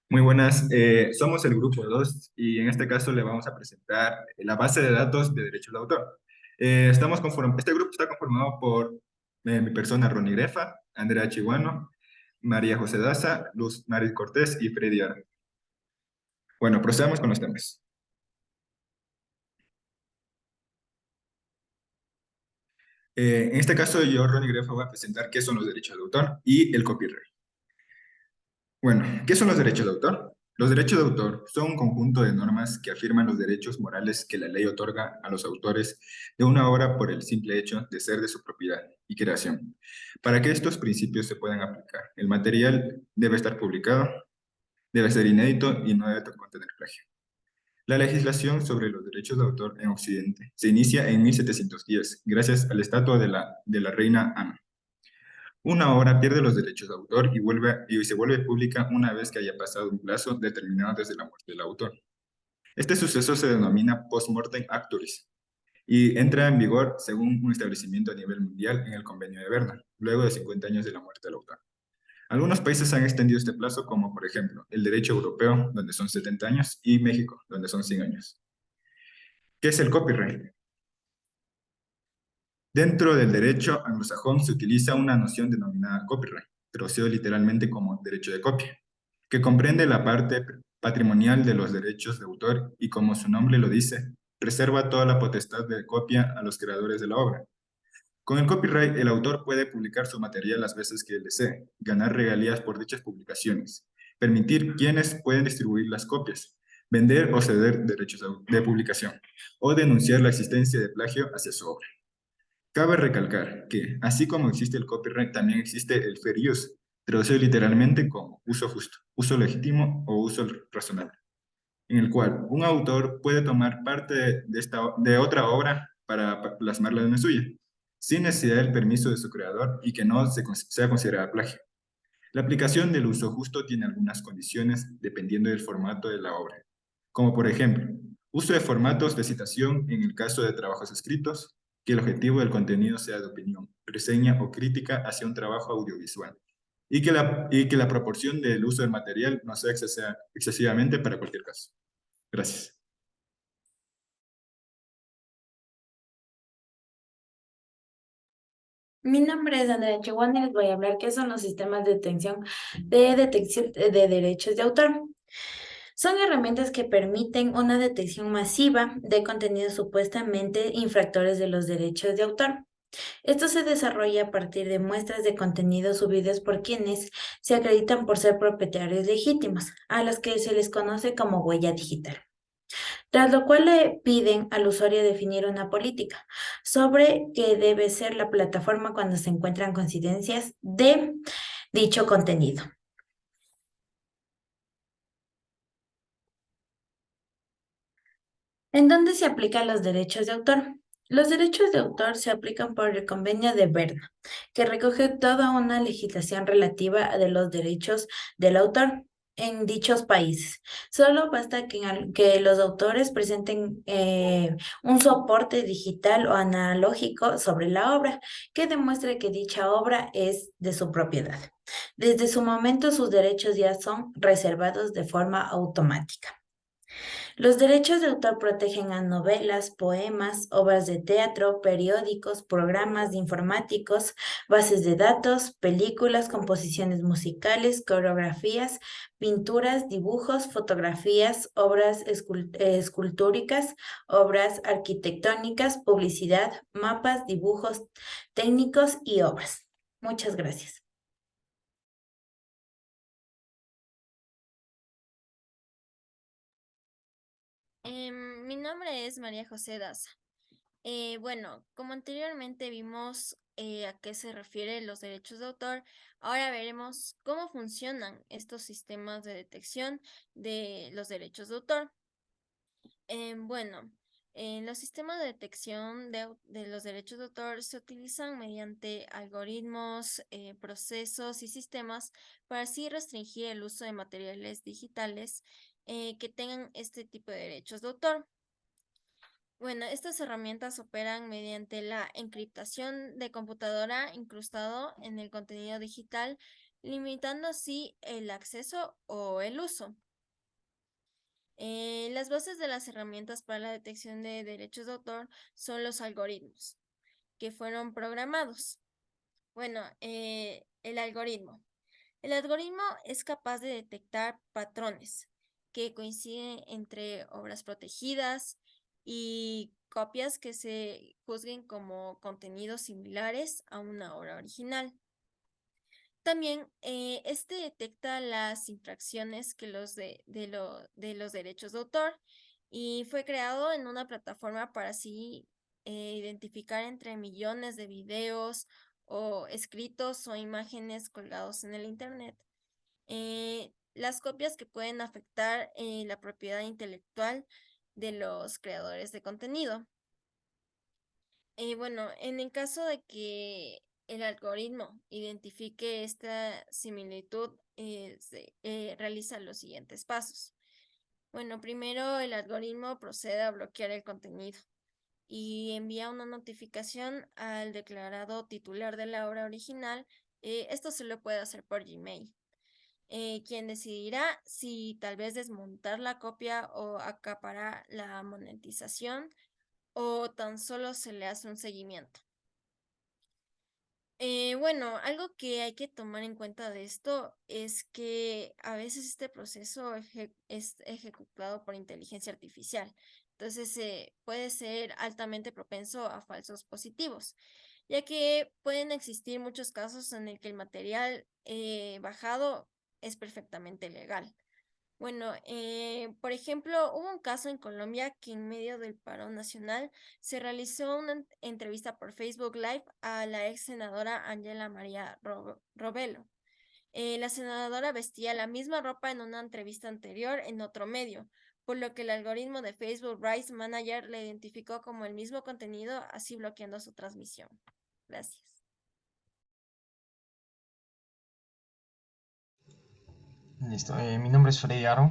Muy buenas, somos el grupo 2 y en este caso le vamos a presentar la base de datos de derechos de autor. Este grupo está conformado por mi persona Ronnie Grefa, Andrea Chiguano, María José Daza, Luz Maris Cortés y Freddy Ara. Bueno, procedamos con los temas. En este caso yo, Ronnie Grefa, voy a presentar qué son los derechos de autor y el copyright. Bueno, ¿qué son los derechos de autor? Los derechos de autor son un conjunto de normas que afirman los derechos morales que la ley otorga a los autores de una obra por el simple hecho de ser de su propiedad y creación. Para que estos principios se puedan aplicar, el material debe estar publicado, debe ser inédito y no debe contener plagio. La legislación sobre los derechos de autor en Occidente se inicia en 1710, gracias al Estatuto de la Reina Ana. Una obra pierde los derechos de autor y se vuelve pública una vez que haya pasado un plazo determinado desde la muerte del autor. Este suceso se denomina post-mortem acturis y entra en vigor según un establecimiento a nivel mundial en el Convenio de Berna, luego de 50 años de la muerte del autor. Algunos países han extendido este plazo, como por ejemplo el derecho europeo, donde son 70 años, y México, donde son 100 años. ¿Qué es el copyright? Dentro del derecho anglosajón se utiliza una noción denominada copyright, traducido literalmente como derecho de copia, que comprende la parte patrimonial de los derechos de autor y, como su nombre lo dice, reserva toda la potestad de copia a los creadores de la obra. Con el copyright, el autor puede publicar su material las veces que él desee, ganar regalías por dichas publicaciones, permitir quienes pueden distribuir las copias, vender o ceder derechos de publicación, o denunciar la existencia de plagio hacia su obra. Cabe recalcar que, así como existe el copyright, también existe el fair use, traducido literalmente como uso justo, uso legítimo o uso razonable, en el cual un autor puede tomar parte de otra obra para plasmarla en la suya, sin necesidad del permiso de su creador y que no sea considerada plagio. La aplicación del uso justo tiene algunas condiciones dependiendo del formato de la obra, como por ejemplo, uso de formatos de citación en el caso de trabajos escritos, que el objetivo del contenido sea de opinión, reseña o crítica hacia un trabajo audiovisual, y que la proporción del uso del material no sea excesivamente para cualquier caso. Gracias. Mi nombre es Andrea Cheguán y les voy a hablar qué son los sistemas de detección de derechos de autor. Son herramientas que permiten una detección masiva de contenidos supuestamente infractores de los derechos de autor. Esto se desarrolla a partir de muestras de contenidos subidos por quienes se acreditan por ser propietarios legítimos, a los que se les conoce como huella digital, tras lo cual le piden al usuario definir una política sobre qué debe ser la plataforma cuando se encuentran coincidencias de dicho contenido. ¿En dónde se aplican los derechos de autor? Los derechos de autor se aplican por el Convenio de Berna, que recoge toda una legislación relativa a de los derechos del autor en dichos países. Solo basta que los autores presenten un soporte digital o analógico sobre la obra que demuestre que dicha obra es de su propiedad. Desde su momento, sus derechos ya son reservados de forma automática. Los derechos de autor protegen a novelas, poemas, obras de teatro, periódicos, programas informáticos, bases de datos, películas, composiciones musicales, coreografías, pinturas, dibujos, fotografías, obras escultóricas, obras arquitectónicas, publicidad, mapas, dibujos técnicos y obras. Muchas gracias. Mi nombre es María José Daza. Bueno, como anteriormente vimos a qué se refieren los derechos de autor, ahora veremos cómo funcionan estos sistemas de detección de los derechos de autor. Bueno, los sistemas de detección de los derechos de autor se utilizan mediante algoritmos, procesos y sistemas para así restringir el uso de materiales digitales que tengan este tipo de derechos de autor. Bueno, estas herramientas operan mediante la encriptación de computadora incrustado en el contenido digital limitando así el acceso o el uso. Las bases de las herramientas para la detección de derechos de autor son los algoritmos que fueron programados. Bueno, el algoritmo. El algoritmo es capaz de detectar patrones que coinciden entre obras protegidas y copias que se juzguen como contenidos similares a una obra original. También este detecta las infracciones que de los derechos de autor y fue creado en una plataforma para así identificar entre millones de videos o escritos o imágenes colgados en el Internet las copias que pueden afectar la propiedad intelectual de los creadores de contenido. Bueno, en el caso de que el algoritmo identifique esta similitud, realiza los siguientes pasos. Bueno, primero el algoritmo procede a bloquear el contenido y envía una notificación al declarado titular de la obra original. Esto se lo puede hacer por Gmail. Quien decidirá si tal vez desmontar la copia o acaparar la monetización o tan solo se le hace un seguimiento. Bueno, algo que hay que tomar en cuenta de esto es que a veces este proceso es ejecutado por inteligencia artificial. Entonces, puede ser altamente propenso a falsos positivos, ya que pueden existir muchos casos en el que el material bajado es perfectamente legal. Bueno, por ejemplo, hubo un caso en Colombia que en medio del paro nacional se realizó una entrevista por Facebook Live a la ex senadora Ángela María Robelo. La senadora vestía la misma ropa en una entrevista anterior en otro medio, por lo que el algoritmo de Facebook Rights Manager le identificó como el mismo contenido, así bloqueando su transmisión. Gracias. Listo, mi nombre es Freddy Aro.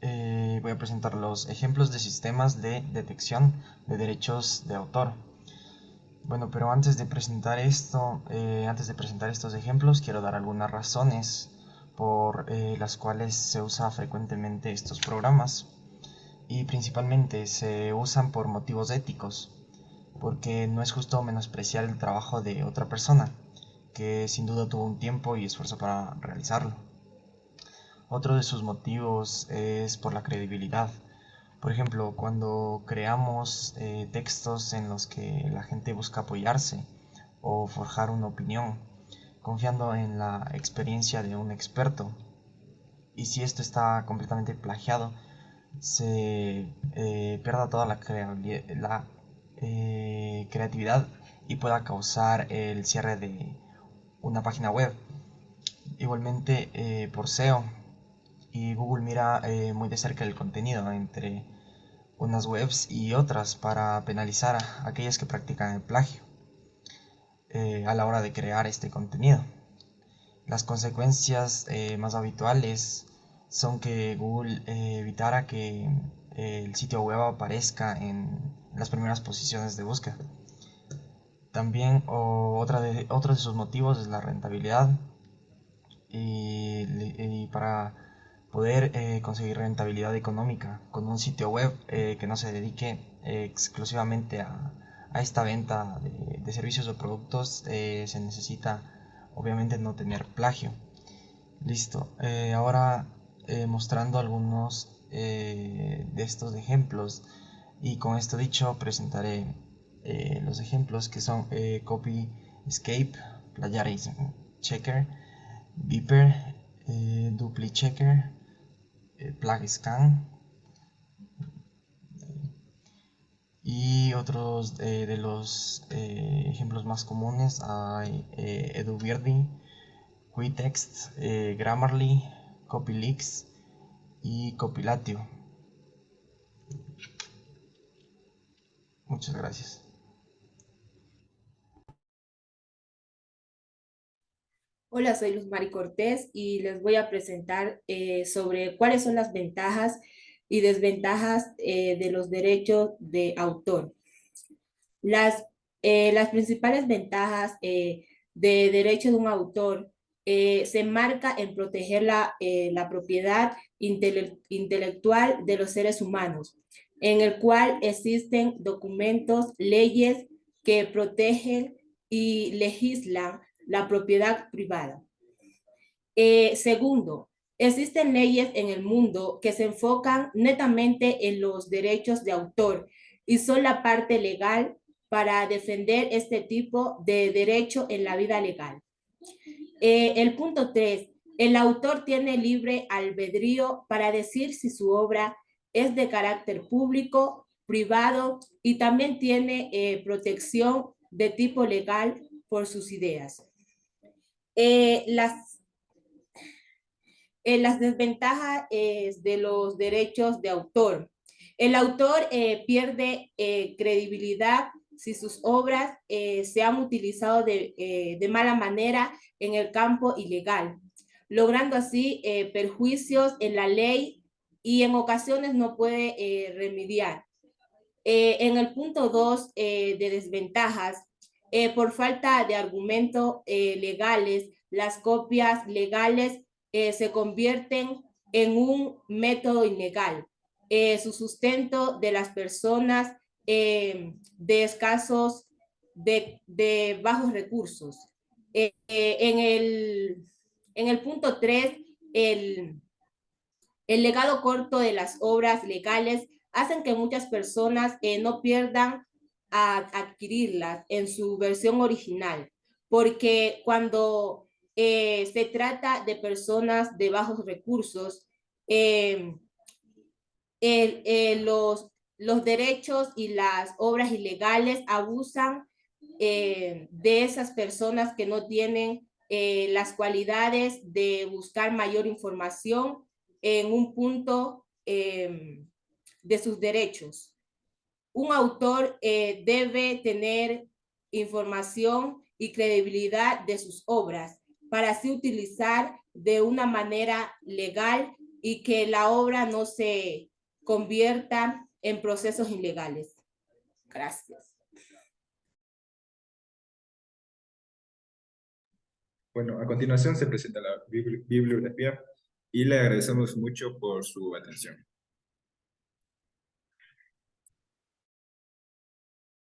Voy a presentar los ejemplos de sistemas de detección de derechos de autor. Bueno, pero antes de presentar estos ejemplos, quiero dar algunas razones por las cuales se usa frecuentemente estos programas y principalmente se usan por motivos éticos, porque no es justo menospreciar el trabajo de otra persona, que sin duda tuvo un tiempo y esfuerzo para realizarlo. Otro de sus motivos es por la credibilidad. Por ejemplo, cuando creamos textos en los que la gente busca apoyarse o forjar una opinión, confiando en la experiencia de un experto. Y si esto está completamente plagiado, se pierda toda la creatividad y pueda causar el cierre de una página web. Igualmente por SEO, y Google mira muy de cerca el contenido entre unas webs y otras para penalizar a aquellas que practican el plagio a la hora de crear este contenido. Las consecuencias más habituales son que Google evitara que el sitio web aparezca en las primeras posiciones de búsqueda. También otro de sus motivos es la rentabilidad, y para poder conseguir rentabilidad económica con un sitio web que no se dedique exclusivamente a esta venta de servicios o productos, se necesita obviamente no tener plagio. Listo, ahora mostrando algunos de estos ejemplos, y con esto dicho presentaré los ejemplos que son Copy Escape, Plagiarism Checker, Beeper, DupliChecker, PlagScan, y otros de los ejemplos más comunes hay EduBirdie, Quitext, Grammarly, CopyLeaks y Copylatio. Muchas gracias. Hola, soy Luz Mari Cortés y les voy a presentar sobre cuáles son las ventajas y desventajas de los derechos de autor. Las principales ventajas de derecho de un autor se enmarca en proteger la propiedad intelectual de los seres humanos, en el cual existen documentos, leyes que protegen y legislan la propiedad privada. Segundo, existen leyes en el mundo que se enfocan netamente en los derechos de autor y son la parte legal para defender este tipo de derecho en la vida legal. El punto 3, el autor tiene libre albedrío para decir si su obra es de carácter público, privado y también tiene protección de tipo legal por sus ideas. Las desventajas de los derechos de autor. El autor pierde credibilidad si sus obras se han utilizado de mala manera en el campo ilegal, logrando así perjuicios en la ley y en ocasiones no puede remediar. En el punto 2 de desventajas, por falta de argumentos legales, las copias legales se convierten en un método ilegal. Su sustento de las personas de escasos, de bajos recursos. En el punto 3, el legado corto de las obras legales hacen que muchas personas no pierdan a adquirirlas en su versión original, porque cuando se trata de personas de bajos recursos, los derechos y las obras ilegales abusan de esas personas que no tienen las cualidades de buscar mayor información en un punto de sus derechos. Un autor debe tener información y credibilidad de sus obras para así utilizar de una manera legal y que la obra no se convierta en procesos ilegales. Gracias. Bueno, a continuación se presenta la bibliografía y le agradecemos mucho por su atención.